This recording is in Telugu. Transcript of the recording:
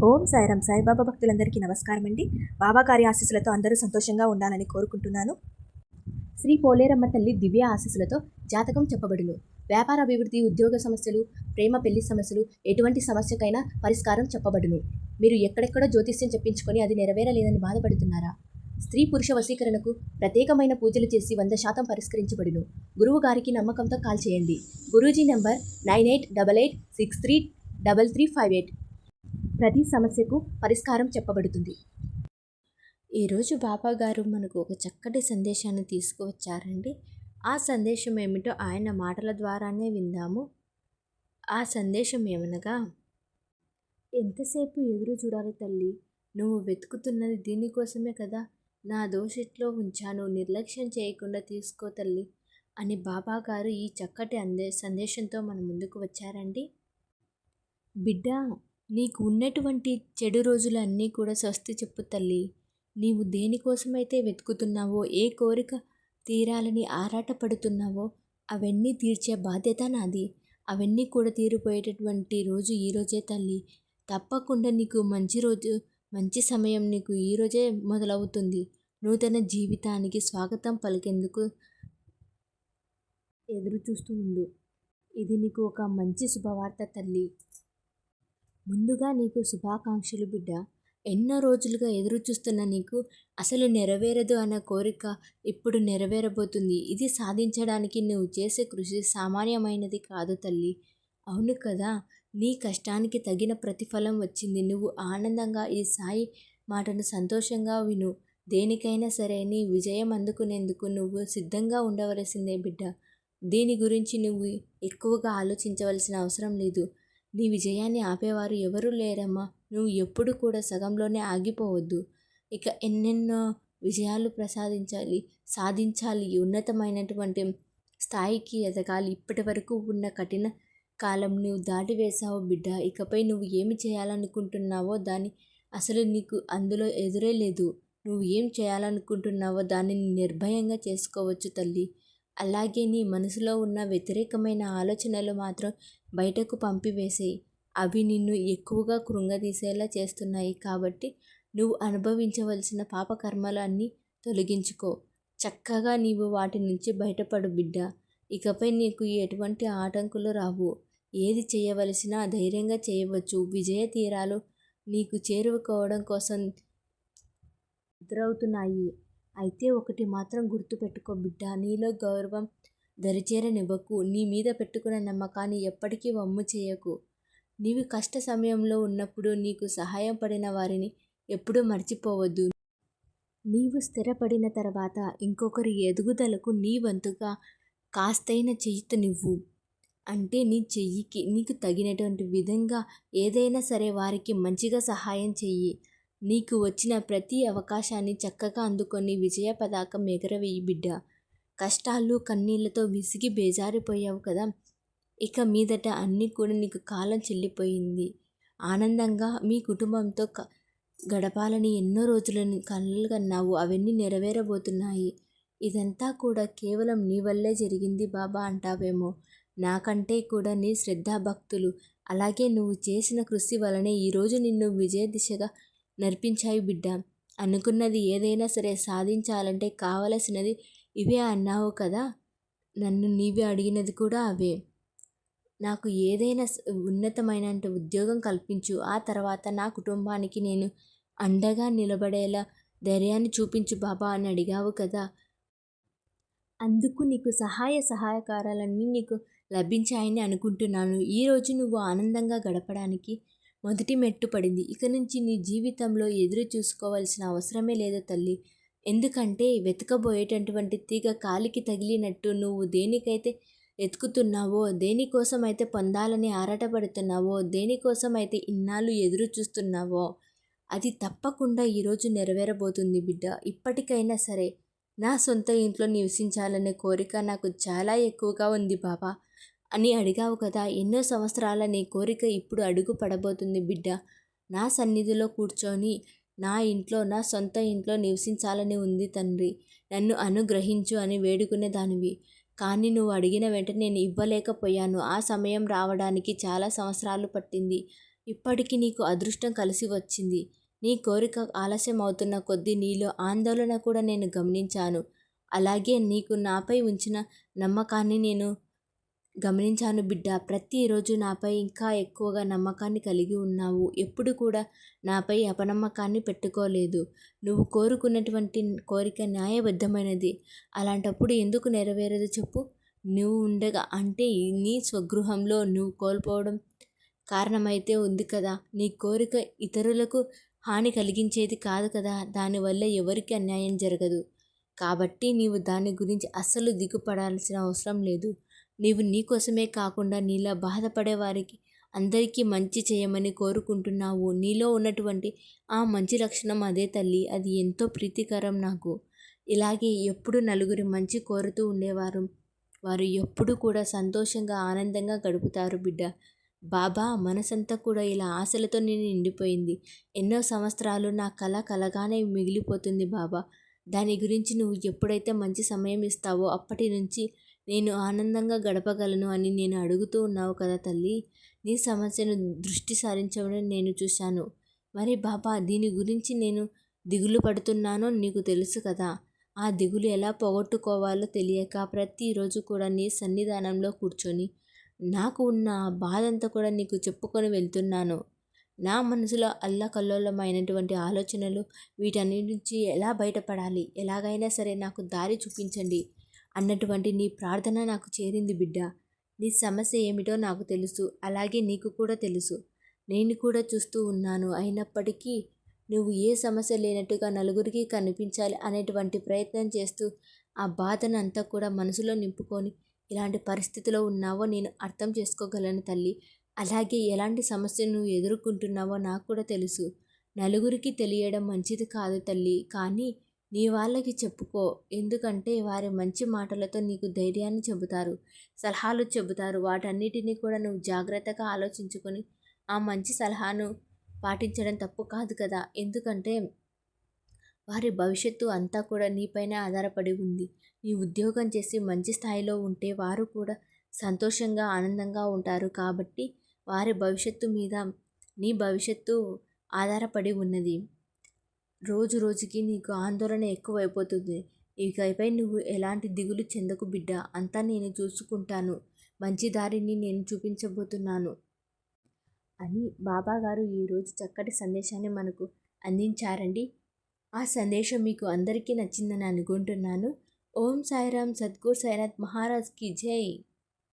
ఓం సాయిరాం. సాయిబాబా భక్తులందరికీ నమస్కారం అండి. బాబా గారి ఆశీస్సులతో అందరూ సంతోషంగా ఉండాలని కోరుకుంటున్నాను. శ్రీ పోలేరమ్మ తల్లి దివ్య ఆశీస్సులతో జాతకం చెప్పబడును. వ్యాపార అభివృద్ధి, ఉద్యోగ సమస్యలు, ప్రేమ పెళ్లి సమస్యలు, ఎటువంటి సమస్యకైనా పరిష్కారం చెప్పబడును. మీరు ఎక్కడెక్కడో జ్యోతిష్యం చెప్పించుకొని అది నెరవేరలేదని బాధపడుతున్నారా? స్త్రీ పురుష వశీకరణకు ప్రత్యేకమైన పూజలు చేసి 100% పరిష్కరించబడును. గురువు గారికి నమ్మకంతో కాల్ చేయండి. గురూజీ నంబర్ 9888633358. ప్రతి సమస్యకు పరిష్కారం చెప్పబడుతుంది. ఈరోజు బాబా గారు మనకు ఒక చక్కటి సందేశాన్ని తీసుకువచ్చారండి. ఆ సందేశం ఏమిటో ఆయన మాటల ద్వారానే విందాము. ఆ సందేశం ఏమనగా, ఎంతసేపు ఎదురు చూడాలి తల్లి, నువ్వు వెతుకుతున్నది దీనికోసమే కదా. నా దోషిట్లో ఉంచాను, నిర్లక్ష్యం చేయకుండా తీసుకో తల్లి అని బాబా గారు ఈ చక్కటి సందేశంతో మన ముందుకు వచ్చారండి. బిడ్డ, నీకు ఉన్నటువంటి చెడు రోజులన్నీ కూడా స్వస్తి చెప్పు తల్లి. నీవు దేనికోసమైతే వెతుకుతున్నావో, ఏ కోరిక తీరాలని ఆరాటపడుతున్నావో అవన్నీ తీర్చే బాధ్యత నాది. అవన్నీ కూడా తీరిపోయేటటువంటి రోజు ఈరోజే తల్లి. తప్పకుండా నీకు మంచి రోజు, మంచి సమయం నీకు ఈరోజే మొదలవుతుంది. నూతన జీవితానికి స్వాగతం పలికేందుకు ఎదురు చూస్తూ ఉండు. ఇది నీకు ఒక మంచి శుభవార్త తల్లి. ముందుగా నీకు శుభాకాంక్షలు బిడ్డ. ఎన్నో రోజులుగా ఎదురు చూస్తున్న నీకు అసలు నెరవేరదు అన్న కోరిక ఇప్పుడు నెరవేరబోతుంది. ఇది సాధించడానికి నువ్వు చేసే కృషి సామాన్యమైనది కాదు తల్లి. అవును కదా, నీ కష్టానికి తగిన ప్రతిఫలం వచ్చింది. నువ్వు ఆనందంగా ఈ సాయి మాటను సంతోషంగా విను. దేనికైనా సరే నీ విజయం అందుకునేందుకు నువ్వు సిద్ధంగా ఉండవలసిందే బిడ్డ. దీని గురించి నువ్వు ఎక్కువగా ఆలోచించవలసిన అవసరం లేదు. నీ విజయాన్ని ఆపేవారు ఎవరూ లేరమ్మా. నువ్వు ఎప్పుడు కూడా సగంలోనే ఆగిపోవద్దు. ఇక ఎన్నెన్నో విజయాలు సాధించాలి, ఉన్నతమైనటువంటి స్థాయికి ఎదగాలి. ఇప్పటి వరకు ఉన్న కఠిన కాలం నువ్వు దాటివేశావు బిడ్డ. ఇకపై నువ్వు ఏమి చేయాలనుకుంటున్నావో దాన్ని అసలు నీకు అందులో ఎదురే లేదు. నువ్వు ఏం చేయాలనుకుంటున్నావో దానిని నిర్భయంగా చేసుకోవచ్చు తల్లి. అలాగే నీ మనసులో ఉన్న వ్యతిరేకమైన ఆలోచనలు మాత్రం బయటకు పంపివేసేయి. అవి నిన్ను ఎక్కువగా కృంగదీసేలా చేస్తున్నాయి. కాబట్టి నువ్వు అనుభవించవలసిన పాపకర్మలు అన్నీ తొలగించుకో. చక్కగా నీవు వాటి నుంచి బయటపడు బిడ్డ. ఇకపై నీకు ఎటువంటి ఆటంకులు రావు. ఏది చేయవలసినా ధైర్యంగా చేయవచ్చు. విజయ తీరాలు నీకు చేరుకోవడం కోసం ఎదురవుతున్నాయి. అయితే ఒకటి మాత్రం గుర్తుపెట్టుకో బిడ్డ, నీలో గౌరవం దరిచేరనివ్వకు. నీ మీద పెట్టుకున్న నమ్మకాన్ని ఎప్పటికీ వమ్ము చేయకు. నీవు కష్ట సమయంలో ఉన్నప్పుడు నీకు సహాయం పడిన వారిని ఎప్పుడూ మర్చిపోవద్దు. నీవు స్థిరపడిన తర్వాత ఇంకొకరి ఎదుగుదలకు నీ వంతుగా కాస్తైన చేయూతనివ్వు. అంటే నీ చెయ్యికి నీకు తగినటువంటి విధంగా ఏదైనా సరే వారికి మంచిగా సహాయం చెయ్యి. నీకు వచ్చిన ప్రతి అవకాశాన్ని చక్కగా అందుకొని విజయ పతాకం ఎగరవేయి బిడ్డ. కష్టాలు కన్నీళ్లతో విసిగి బేజారిపోయావు కదా. ఇక మీదట అన్నీ కూడా నీకు కాలం చెల్లిపోయింది. ఆనందంగా మీ కుటుంబంతో గడపాలని ఎన్నో రోజులను కలలు కన్నావు. అవన్నీ నెరవేరబోతున్నాయి. ఇదంతా కూడా కేవలం నీ వల్లే జరిగింది బాబా అంటావేమో. నాకంటే కూడా నీ శ్రద్ధాభక్తులు అలాగే నువ్వు చేసిన కృషి వలనే ఈరోజు నిన్ను విజయ దిశగా నడిపించాయి బిడ్డ. అనుకున్నది ఏదైనా సరే సాధించాలంటే కావలసినది ఇవే అన్నావు కదా. నన్ను నీవే అడిగినది కూడా అవే. నాకు ఏదైనా ఉన్నతమైన ఉద్యోగం కల్పించు. ఆ తర్వాత నా కుటుంబానికి నేను అండగా నిలబడేలా ధైర్యాన్ని చూపించు బాబా అని అడిగావు కదా. అందుకు నీకు సహాయకారాలన్నీ నీకు లభించాయని అనుకుంటున్నాను. ఈరోజు నువ్వు ఆనందంగా గడపడానికి మొదటి మెట్టు పడింది. ఇక నుంచి నీ జీవితంలో ఎదురు చూసుకోవాల్సిన అవసరమే లేదు తల్లి. ఎందుకంటే వెతకబోయేటటువంటి తీగ కాలికి తగిలినట్టు నువ్వు దేనికైతే వెతుకుతున్నావో, దేనికోసమైతే పొందాలని ఆరాటపడుతున్నావో, దేనికోసమైతే ఇన్నాళ్ళు ఎదురు చూస్తున్నావో అది తప్పకుండా ఈరోజు నెరవేరబోతుంది బిడ్డ. ఇప్పటికైనా సరే నా సొంత ఇంట్లో నివసించాలనే కోరిక నాకు చాలా ఎక్కువగా ఉంది బాబా అని అడిగావు కదా. ఎన్నో సంవత్సరాల నీ కోరిక ఇప్పుడు అడుగు పడబోతుంది బిడ్డ. నా సన్నిధిలో కూర్చొని నా ఇంట్లో, నా సొంత ఇంట్లో నివసించాలని ఉంది తండ్రి, నన్ను అనుగ్రహించు అని వేడుకునే దానివి. కానీ నువ్వు అడిగిన వెంటనే నేను ఇవ్వలేకపోయాను. ఆ సమయం రావడానికి చాలా సంవత్సరాలు పట్టింది. ఇప్పటికి నీకు అదృష్టం కలిసి వచ్చింది. నీ కోరిక ఆలస్యం అవుతున్న కొద్దీ నీలో ఆందోళన కూడా నేను గమనించాను. అలాగే నీకు నాపై ఉంచిన నమ్మకాన్ని నేను గమనించాను బిడ్డ. ప్రతిరోజు నాపై ఇంకా ఎక్కువగా నమ్మకాన్ని కలిగి ఉన్నావు. ఎప్పుడు కూడా నాపై అపనమ్మకాన్ని పెట్టుకోలేదు. నువ్వు కోరుకున్నటువంటి కోరిక న్యాయబద్ధమైనది. అలాంటప్పుడు ఎందుకు నెరవేరదు చెప్పు? నువ్వు ఉండగా అంటే నీ స్వగృహంలో నువ్వు కోల్పోవడం కారణమైతే ఉంది కదా. నీ కోరిక ఇతరులకు హాని కలిగించేది కాదు కదా. దానివల్ల ఎవరికి అన్యాయం జరగదు. కాబట్టి నీవు దాని గురించి అస్సలు దిగుపడాల్సిన అవసరం లేదు. నీవు నీకోసమే కాకుండా నీలా బాధపడే వారికి అందరికీ మంచి చేయమని కోరుకుంటున్నావు. నీలో ఉన్నటువంటి ఆ మంచి లక్షణం అదే తల్లి. అది ఎంతో ప్రీతికరం నాకు. ఇలాగే ఎప్పుడు నలుగురి మంచి కోరుతూ ఉండేవారు. వారు ఎప్పుడు కూడా సంతోషంగా ఆనందంగా గడుపుతారు బిడ్డ. బాబా మనసంతా కూడా ఇలా ఆశలతో నేను నిండిపోయింది. ఎన్నో సంవత్సరాలు నా కల కలగానే మిగిలిపోతుంది బాబా. దాని గురించి నువ్వు ఎప్పుడైతే మంచి సమయం ఇస్తావో అప్పటి నుంచి నేను ఆనందంగా గడపగలను అని నేను అడుగుతూ ఉన్నావు కదా తల్లి. నీ సమస్యను దృష్టి సారించడం నేను చూశాను. మరి బాబా దీని గురించి నేను దిగులు పడుతున్నానో నీకు తెలుసు కదా. ఆ దిగులు ఎలా పోగొట్టుకోవాలో తెలియక ప్రతిరోజు కూడా నీ సన్నిధానంలో కూర్చొని నాకు ఉన్న ఆ బాధంతా కూడా నీకు చెప్పుకొని వెళ్తున్నాను. నా మనసులో అల్లకల్లోలమైనటువంటి ఆలోచనలు, వీటన్నిటి నుంచి ఎలా బయటపడాలి, ఎలాగైనా సరే నాకు దారి చూపించండి అన్నటువంటి నీ ప్రార్థన నాకు చేరింది బిడ్డ. నీ సమస్య ఏమిటో నాకు తెలుసు. అలాగే నీకు కూడా తెలుసు. నేను కూడా చూస్తూ ఉన్నాను. అయినప్పటికీ నువ్వు ఏ సమస్య లేనట్టుగా నలుగురికి కనిపించాలి అనేటువంటి ప్రయత్నం చేస్తూ ఆ బాధను అంతా కూడా మనసులో నింపుకొని ఇలాంటి పరిస్థితిలో ఉన్నావో నేను అర్థం చేసుకోగలను తల్లి. అలాగే ఎలాంటి సమస్యను నువ్వు ఎదుర్కొంటున్నావో నాకు కూడా తెలుసు. నలుగురికి తెలియడం మంచిది కాదు తల్లి. కానీ నీ వాళ్ళకి చెప్పుకో. ఎందుకంటే వారి మంచి మాటలతో నీకు ధైర్యాన్ని చెబుతారు, సలహాలు చెబుతారు. వాటన్నిటినీ కూడా నువ్వు జాగ్రత్తగా ఆలోచించుకొని ఆ మంచి సలహాను పాటించడం తప్పు కాదు కదా. ఎందుకంటే వారి భవిష్యత్తు అంతా కూడా నీపైనే ఆధారపడి ఉంది. నీ ఉద్యోగం చేసి మంచి స్థాయిలో ఉంటే వారు కూడా సంతోషంగా ఆనందంగా ఉంటారు. కాబట్టి వారి భవిష్యత్తు మీద నీ భవిష్యత్తు ఆధారపడి ఉన్నది. రోజు రోజుకి నీకు ఆందోళన ఎక్కువైపోతుంది. ఇకపై నువ్వు ఎలాంటి దిగులు చెందకు బిడ్డ. అంతా నేను చూసుకుంటాను. మంచి దారిని నేను చూపించబోతున్నాను అని బాబాగారు ఈరోజు చక్కటి సందేశాన్ని మనకు అందించారండి. ఆ సందేశం మీకు అందరికీ నచ్చిందని అనుకుంటున్నాను. ఓం సాయిరామ్. సద్గురు సాయినాథ్ మహారాజ్కి జై.